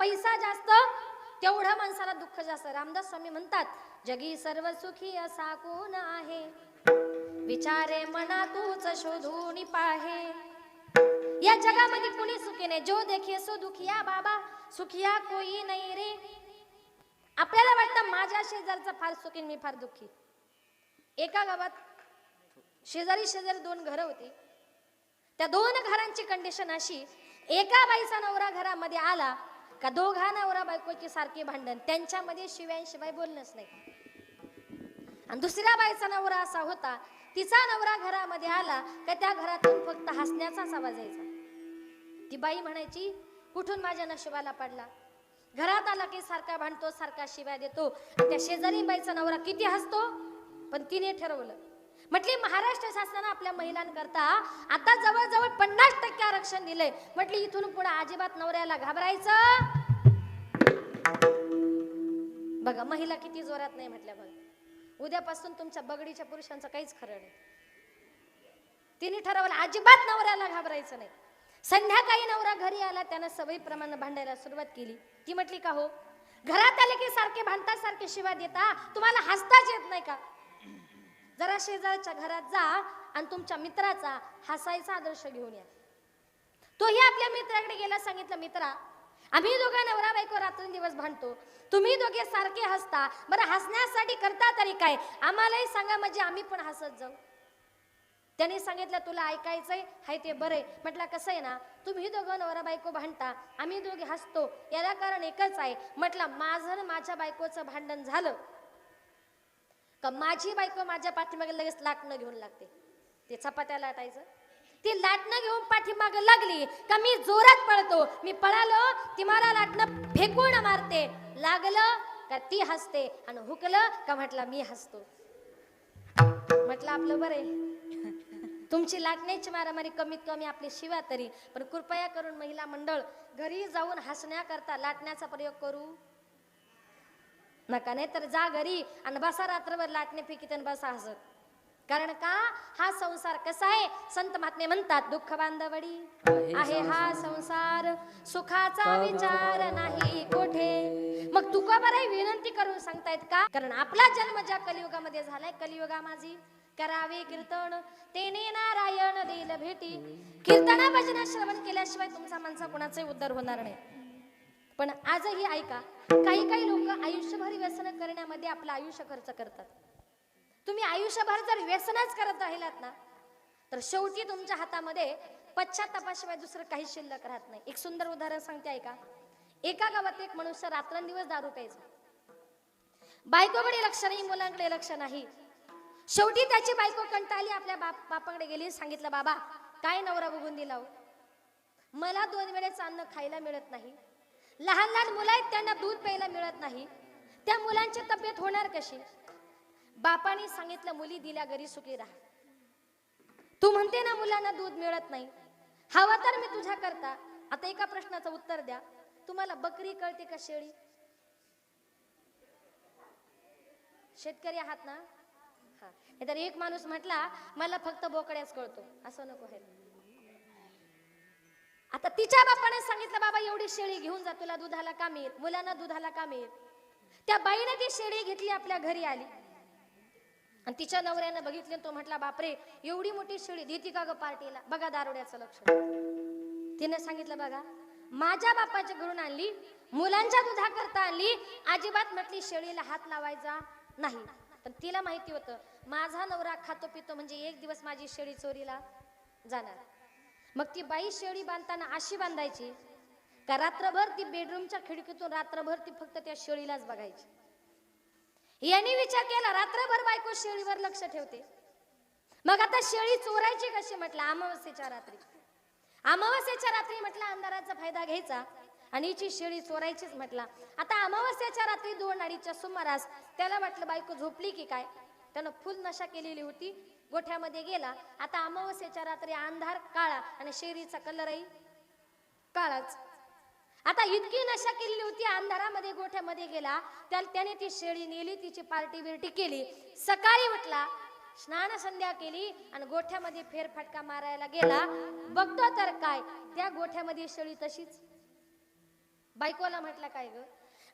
पैसा जास्त तेवढा माणसाला दुःख जास्त. रामदास स्वामी म्हणतात, जगी सर्व सुखी असा कोण आहे, विचारे मना तूच शोधून पाहे. या जगामध्ये कुणी सुखी नाही, जो देखे सो दुखिया बाबा, सुखिया कोई नाही रे. आपल्याला वाटतं माझ्या शेजारचा फार सुखी, मी फार दुःखी. एका गावात शेजारी शेजारी 2 घरं होती. त्या 2 घरांची कंडिशन अशी, एका बाईचा नवरा घरामध्ये आला का दोघा नवरा बायकोची सारखी भांडण, त्यांच्यामध्ये शिवाय बोलणंच नाही. आणि दुसऱ्या बाईचा नवरा असा होता, तिचा नवरा घरामध्ये आला का त्या घरातून फक्त हसण्याचाच आवाज यायचा. ती बाई म्हणायची, कुठून माझ्या नशिबाला पडला, घरात आला की सारखा भांडतो, सारखा शिवाय देतो. त्या शेजारी बाईचा नवरा किती हसतो, पण तिने ठरवलं, म्हटली महाराष्ट्र शासनाने आपल्या महिलांकरता आता जवळजवळ 50% आरक्षण दिलंय. म्हटली इथून पुढे अजिबात नवऱ्याला घाबरायचं. बघा महिला किती जोरात नाही म्हटल्या. बघा उद्यापासून तुमच्या बगडीच्या पुरुषांचं काहीच खरं नाही. तिने ठरवलं अजिबात नवऱ्याला घाबरायचं नाही. संध्याकाळी नवरा घरी आला, त्यानं सवयीप्रमाणे भांडायला सुरुवात केली. ती म्हटली, का हो घरात आले की सारखे भांडता, सारखे शिवा देता, तुम्हाला हसताच येत नाही का? जरा शेजारच्या घरात जा आणि तुमच्या मित्राचा हसायचा आदर्श घेऊन या. तोही आपल्या मित्राकडे गेला, सांगितलं, मित्रा आम्ही दोघा नवरा बायको रात्रंदिवस भांडतो, तुम्ही दोघे सारखे हसता, बरं हसण्यासाठी करता तरी काय, आम्हालाही सांगा म्हणजे आम्ही पण हसत जाऊ. त्यांनी सांगितलं, तुला ऐकायचंय हाय ते बरे. म्हटलं, कसं आहे ना, तुम्ही दोघं नवरा बायको भांडता, आम्ही दोघे हसतो, याला कारण एकच आहे. म्हटलं, माझं माझ्या बायकोचं भांडण झालं का माझी बायको माझ्या पाठीमागे लगेच लाटणं घेऊन लागते. ते चपात्या लाटायचं, ती लाटणं घेऊन पाठीमागे लागली का मी जोरात पळतो, मी पळालो ती मला लाटणं फेकून मारते, लागलं का ती हसते, आणि हुकलं का म्हटलं मी हसतो. म्हटलं आपलं बरे, तुमची लाटण्याची मारामारी कमीत कमी आपली शिवा तरी, पण कृपया करून महिला मंडळ घरी जाऊन हसण्याकरता लाटण्याचा प्रयोग करू नका. नाही तर जा घरी आणि बसा रात्रभर लाटणे फेकीत आणि बसा हसत. कारण का हा संसार कसा आहे, संत महात्मे म्हणतात, दुःख बांधवडी आहे हा संसार, सुखाचा विचार नाही कोठे. मग तुका बरं विनंती करून सांगतायत का, कारण आपला जन्म ज्या कलियुगामध्ये झालाय, कलियुगा माझी करावे कीर्तन, तेने नारायण देईल भेटी. कीर्तना भजन श्रवण केल्याशिवाय तुमचा माणसा कोणाचाही उद्धार होणार नाही. पण आजही ऐका, काही लोक आयुष्यभर व्यसन करण्यामध्ये आपलं आयुष्य खर्च करतात. तुम्ही आयुष्यभर जर व्यसनच करत राहिलात ना, तर शेवटी तुमच्या हातामध्ये पश्चातापाशिवाय दुसरं काही शिल्लक राहत नाही. एक सुंदर उदाहरण सांगते ऐका. एका गावात एक मनुष्य रात्रंदिवस दारू प्यायचा. बायकोकडे लक्ष नाही, मुलांकडे लक्ष नाही. शेवटी त्याची बायको कंटाळली, आपल्या बापाकडे गेली, सांगितलं, बाबा काय नवरा बघून दिला हो, मला 2 वेळेचं अन्न खायला मिळत नाही, लहान लहान मुलं आहेत त्यांना दूध प्यायला मिळत नाही, त्या मुलांची तब्येत होणार कशी? बापाने सांगितलं, मुली दिल्या घरी सुखी राहा. तू म्हणते ना मुलांना दूध मिळत नाही, हवा तर मी तुझ्या करता. आता एका प्रश्नाचं उत्तर द्या, तुम्हाला बकरी कळते का शेळी? शेतकरी आहात ना, हा. तर एक माणूस म्हटला, मला फक्त बोकड्याच कळतो. असं नको आहे. आता तिच्या बापाने सांगितलं, बाबा एवढी शेळी घेऊन जा, तुला दुधाला का मिळेल, मुलांना दुधाला का मिळेल. त्या बाईने ती शेळी घेतली, आपल्या घरी आली आणि तिच्या नवऱ्यानं बघितले. तो म्हटला, बापरे एवढी मोठी शेळी देती का ग पार्टीला, बघा दारुड्याचं लक्ष. तिने सांगितलं, बघा माझ्या बापाच्या घरून आणली, मुलांच्या दुधा करता आणली, अजिबात म्हटली शेळीला हात लावायचा नाही. पण तिला माहिती होतं, माझा नवरा खातो पितो म्हणजे एक दिवस माझी शेळी चोरीला जाणार. मग ती बाई शेळी बांधताना अशी बांधायची का रात्रभर ती बेडरूमच्या खिडकीतून रात्रभर ती फक्त त्या शेळीलाच बघायची. यांनी विचार केला, रात्रभर बायको शेळीवर लक्ष ठेवते, मग आता शेळी चोरायची कशी? म्हटलं अमावस्येच्या रात्री. अमावस्येच्या रात्री म्हटलं अंधाराचा फायदा घ्यायचा आणि हिची शेळी चोरायचीच. म्हटला आता अमावस्येच्या रात्री 2-2:30च्या सुमारास त्याला वाटलं बायको झोपली की काय, त्यानं फुल नशा केलेली होती, गोठ्यामध्ये गेला. आता अमावस्येच्या रात्री अंधार काळा आणि शेळीचा कलरही काळाच. आता इतकी नशा केलेली होती, अंधारामध्ये गोठ्यामध्ये गेला, त्याने ती शेळी नेली, तिची पार्टी बिर्टी केली. सकाळी उठला, स्नान संध्या केली आणि गोठ्यामध्ये फेरफटका मारायला गेला. बघतो तर काय, त्या गोठ्यामध्ये शेळी तशीच. बायकोला म्हटलं काय ग,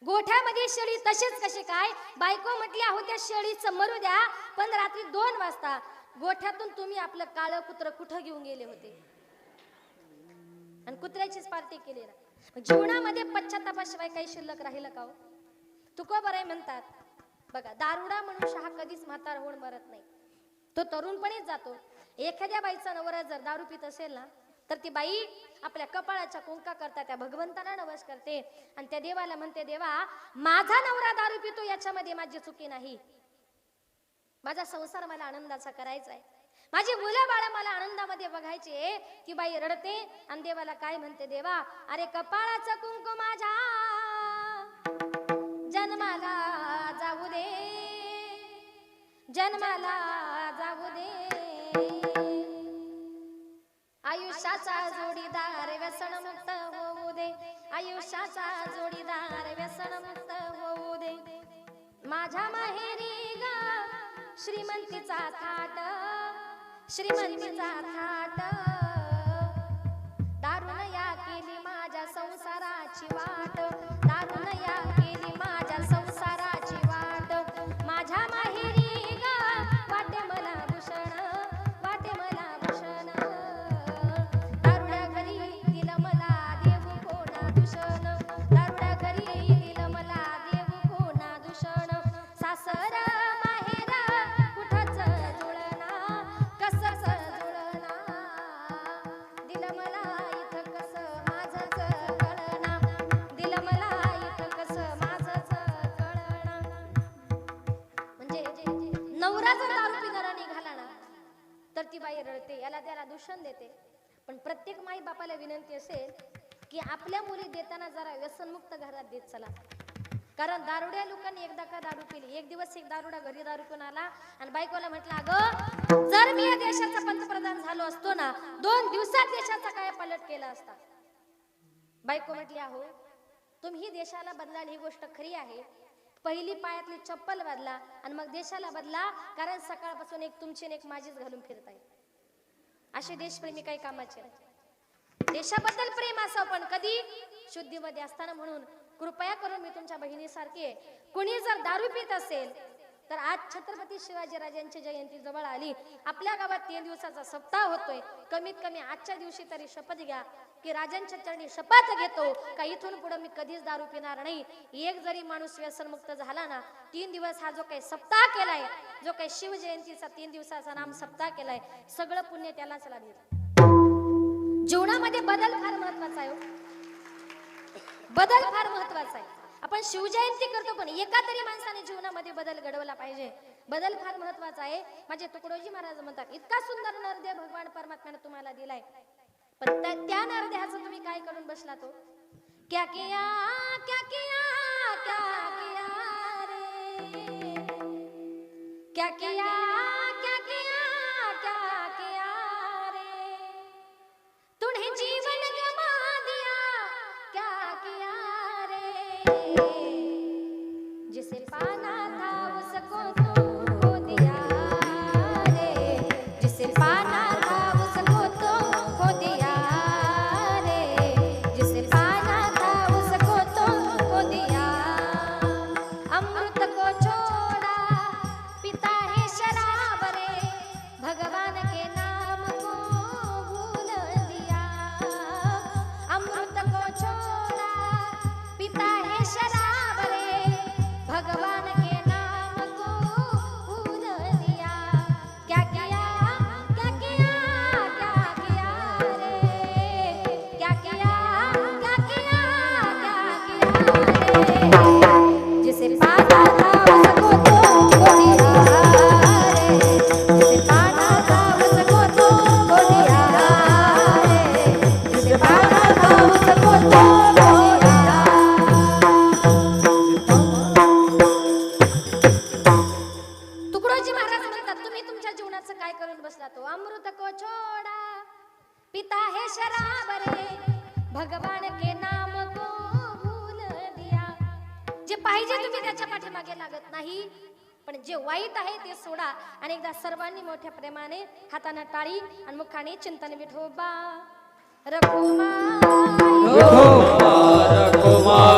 गोठ्यामध्ये शेळी तसेच कसे काय? बायको म्हटली अहो त्या शेळीचं मरू द्या, पण रात्री 2 वाजता गोठ्यातून तुम्ही आपलं काळं कुत्र कुठं घेऊन गेले होते? आणि कुत्र्याचीच पार्टी केली ना. जीवनामध्ये पश्चातापाशिवाय काही शिल्लक राहिलं का हो? तुकोबराय म्हणतात बघा, दारुडा मनुष्य हा कधीच म्हातार होऊन मरत नाही, तो तरुणपणीच जातो. एखाद्या बाईचा नवरा जर दारू पित असेल ना, तर ती बाई आपल्या कपाळाच्या कुंका करता त्या भगवंताला नवस करते आणि त्या देवाला म्हणते, देवा माझा नवरा दारू पितो याच्यामध्ये माझी चुकी नाही, माझा संसार मला आनंदाचा करायचा आहे, माझी मुलं बाळा मला आनंदामध्ये बघायचे. ती बाई रडते आणि देवाला काय म्हणते, देवा अरे कपाळाचं कुंकू माझ्या जन्माला जाऊ दे, जन्माला जाऊ दे, आयुष्याचा जोडीदार व्यसनमुक्त होऊ दे, आयुष्याचा जोडीदार व्यसनमुक्त होऊ दे, माझ्या माहेरी ग श्रीमंतीचा थाट, श्रीमंतीचा थाट, दारुण या केली माझ्या संसाराची वाट, दारुण या केली माझ्या संसाराची वाट, माझ्या माहेरी ग वाटे मला भूषण, वाटे मला भूषण, दारुड्या घरी दिलं मला देव कोणा दूषण, दारुड्या घरी दिलं मला देव कोणा दूषण, सासर माहेर कुठंच जुळना, कसंच जुळना, दिलं मला इथं कसं माझंच कळना, दिलं मला इथं कसं माझंच कळना. म्हणजे नवरा जर दारू पिणारा निघाला ना, तर ती बाई रडते, याला त्याला दूषण देते. पण प्रत्येक माई बापाला विनंती असेल की आपल्या मुली देताना जरा व्यसनमुक्त घरात देत चला. कारण दारुड्या लोकांनी एकदा का दारू पिली, एक दिवस एक दारुडा घरी दारू पिऊन आला आणि बायकोला म्हटलं, अगं जर मी या देशाचा पंतप्रधान झालो असतो ना, 2 दिवसात देशाचा काय पलट केला असता. बायको म्हटली, अहो तुम्ही देशाला बदलाल ही गोष्ट खरी आहे, पहिली पायातली चप्पल बदला आणि मग देशाला बदला, कारण सकाळपासून एक तुमची एक माझीच घालून फिरताय. असे देशप्रेमी काही कामाचे नाही. देशाबद्दल प्रेम असावं पण कधी शुद्धीमध्ये असताना. म्हणून कृपया करून मी तुमच्या बहिणीसारखी आहे, कुणी जर दारू पित असेल तर आज छत्रपती शिवाजीराजांची जयंती जवळ आली, आपल्या गावात 3 दिवसाचा सप्ताह होतोय, कमीत कमी आजच्या दिवशी तरी शपथ घ्या की राजांच्या चरणी शपथ घेतो का इथून पुढे मी कधीच दारू पिणार नाही. एक जरी माणूस व्यसनमुक्त झाला ना, 3 दिवस हा जो काही सप्ताह केलाय, जो काही शिवजयंतीचा 3 दिवसाचा नाम सप्ताह केलाय, सगळं पुण्य त्यालाच लाभेल. जीवनामध्ये बदल फार महत्वाचा आहे, बदल फार महत्वाचा आहे. आपण शिवजयंती करतो पण एका तरी माणसाने जीवनामध्ये बदल घडवला पाहिजे, बदल फार महत्वाचा आहे. माझे तुकडोजी महाराज म्हणतात, इतका सुंदर नरदेह भगवान परमात्म्याने तुम्हाला दिलाय, पण त्या नरदेहाचं तुम्ही काय करून बसला तो? क्या किया क्या किया क्या किया रे, क्या किया क्या किया क्या किया रे, तूने जीवन गवा दिया क्या किया रे, जिसे पाना था उसको तो खो दिया रे, जिसे पाना था उसको तो खो दिया रे, जिसे पाना था उसको तो खो दिया, अमृत को छोड़ा पिता है शराब रे, भगवान के नाम को भूल दिया, अमृत को छोड़ा पिता है शराब रे, भगवान के नाम को भूल दिया, क्या किया क्या किया क्या किया रे, क्या किया क्या किया क्या किया रे, जिसे पाना था उसको तो खो दिया रे, जिसे पाना था उसको तो खो दिया रे, जिसे पाना था उसको तो खो दिया. तुकडोजी महाराज म्हणतात, तुम्ही तुमच्या जीवनाचं काय करून बसला तो? अमृत को छोड़ा पिता है शराब रे, भगवान के नाम को भूल दिया. जे पाहिजे तुम्ही त्याच्या पाठीमागे लागत नाही, पण जे वाईट आहे ते सोडा. आणि एकदा सर्वांनी मोठ्या प्रेमाने हाताने टाळी आणि मुखाने चिंतन विठोबा रघुमा उमा